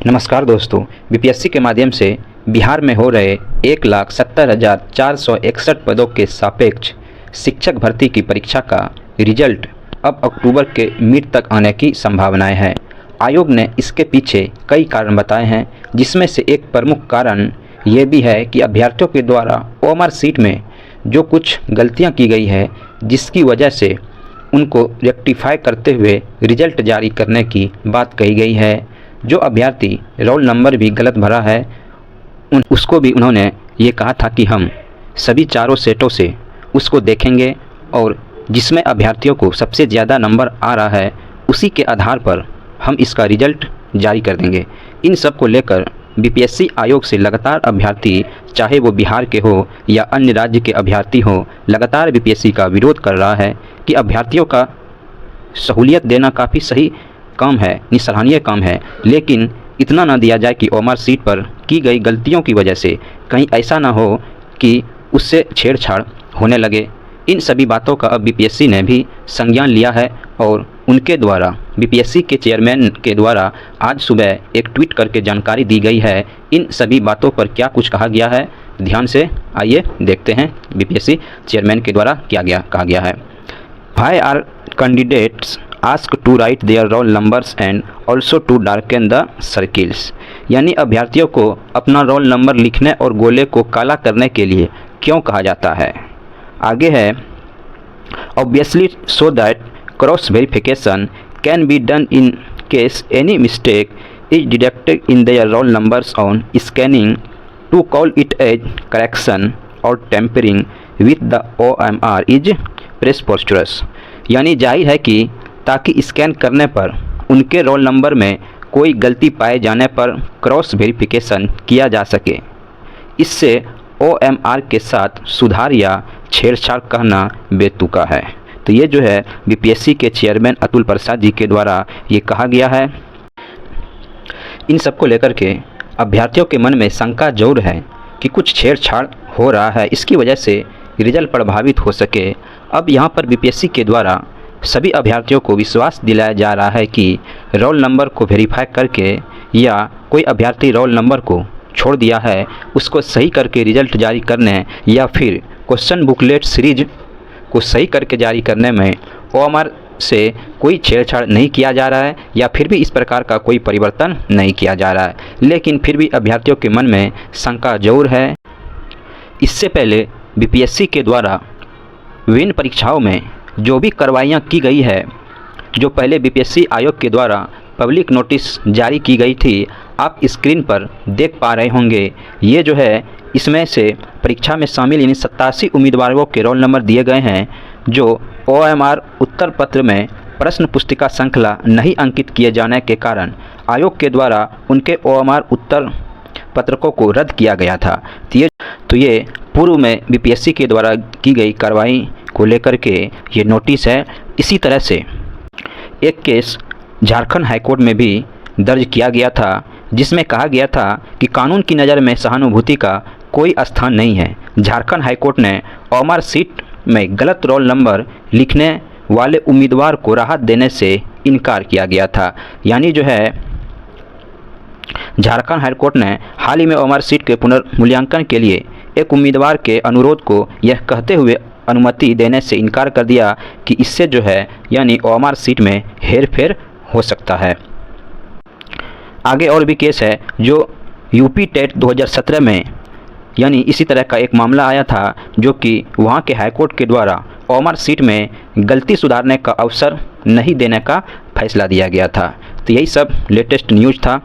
नमस्कार दोस्तों, बीपीएससी के माध्यम से बिहार में हो रहे 1,70,461 पदों के सापेक्ष शिक्षक भर्ती की परीक्षा का रिजल्ट अब अक्टूबर के मिड तक आने की संभावनाएं हैं। आयोग ने इसके पीछे कई कारण बताए हैं, जिसमें से एक प्रमुख कारण ये भी है कि अभ्यर्थियों के द्वारा ओएमआर सीट में जो कुछ गलतियां की गई है, जिसकी वजह से उनको रेक्टिफाई करते हुए रिजल्ट जारी करने की बात कही गई है। जो अभ्यर्थी रोल नंबर भी गलत भरा है उसको भी उन्होंने ये कहा था कि हम सभी चारों सेटों से उसको देखेंगे और जिसमें अभ्यर्थियों को सबसे ज़्यादा नंबर आ रहा है उसी के आधार पर हम इसका रिजल्ट जारी कर देंगे। इन सब को लेकर बीपीएससी आयोग से लगातार अभ्यर्थी, चाहे वो बिहार के हो या अन्य राज्य के अभ्यर्थी हो, लगातार बीपीएससी का विरोध कर रहा है कि अभ्यर्थियों का सहूलियत देना काफ़ी सही काम है, सराहनीय काम है, लेकिन इतना ना दिया जाए कि ओएमआर सीट पर की गई गलतियों की वजह से कहीं ऐसा ना हो कि उससे छेड़छाड़ होने लगे। इन सभी बातों का अब बीपीएससी ने भी संज्ञान लिया है और उनके द्वारा बीपीएससी के चेयरमैन के द्वारा आज सुबह एक ट्वीट करके जानकारी दी गई है। इन सभी बातों पर क्या कुछ कहा गया है, ध्यान से आइए देखते हैं बीपीएससी चेयरमैन के द्वारा क्या कहा गया है। Why are candidates asked to write their roll numbers and also to darken the circles? यानी अभ्यर्थियों को अपना रोल नंबर लिखने और गोले को काला करने के लिए क्यों कहा जाता है। आगे है, obviously so that cross verification can be done in case any mistake is detected in their roll numbers on scanning to call it as correction or tampering with the OMR is preposterous। यानी जाहिर है कि ताकि scan करने पर उनके roll number में कोई गलती पाए जाने पर क्रॉस वेरिफिकेशन किया जा सके। इससे OMR के साथ सुधार या छेड़छाड़ कहना बेतुका है। तो ये जो है बीपीएससी के चेयरमैन अतुल प्रसाद जी के द्वारा ये कहा गया है। इन सब को लेकर के अभ्यर्थियों के मन में शंका जरूर है कि कुछ छेड़छाड़ हो रहा है, इसकी वजह से रिजल्ट प्रभावित हो सके। अब यहाँ पर बीपीएससी के द्वारा सभी अभ्यर्थियों को विश्वास दिलाया जा रहा है कि रोल नंबर को वेरीफाई करके या कोई अभ्यर्थी रोल नंबर को छोड़ दिया है उसको सही करके रिजल्ट जारी करने या फिर क्वेश्चन बुकलेट सीरीज को सही करके जारी करने में ओएमआर से कोई छेड़छाड़ नहीं किया जा रहा है या फिर भी इस प्रकार का कोई परिवर्तन नहीं किया जा रहा है। लेकिन फिर भी अभ्यर्थियों के मन में शंका जरूर है। इससे पहले बीपीएससी के द्वारा विभिन्न परीक्षाओं में जो भी कार्रवाइयाँ की गई है, जो पहले बीपीएससी आयोग के द्वारा पब्लिक नोटिस जारी की गई थी, आप स्क्रीन पर देख पा रहे होंगे। ये जो है इसमें से परीक्षा में शामिल यानी 87 उम्मीदवारों के रोल नंबर दिए गए हैं, जो OMR उत्तर पत्र में प्रश्न पुस्तिका श्रृंखला नहीं अंकित किए जाने के कारण आयोग के द्वारा उनके OMR उत्तर पत्रकों को रद्द किया गया था। तो ये पूर्व में बीपीएससी के द्वारा की गई कार्रवाई को लेकर के ये नोटिस है। इसी तरह से एक केस झारखंड हाईकोर्ट में भी दर्ज किया गया था, जिसमें कहा गया था कि कानून की नज़र में सहानुभूति का कोई स्थान नहीं है। झारखंड हाईकोर्ट ने ओएमआर सीट में गलत रोल नंबर लिखने वाले उम्मीदवार को राहत देने से इनकार किया गया था। यानी जो है झारखंड हाईकोर्ट ने हाल ही में ओएमआर सीट के पुनर्मूल्यांकन के लिए एक उम्मीदवार के अनुरोध को यह कहते हुए अनुमति देने से इनकार कर दिया कि इससे जो है यानी ओएमआर सीट में हेरफेर हो सकता है। आगे और भी केस है, जो यूपी टेट 2017 में यानी इसी तरह का एक मामला आया था, जो कि वहां के हाईकोर्ट के द्वारा ओएमआर सीट में गलती सुधारने का अवसर नहीं देने का फैसला दिया गया था। तो यही सब लेटेस्ट न्यूज़ था।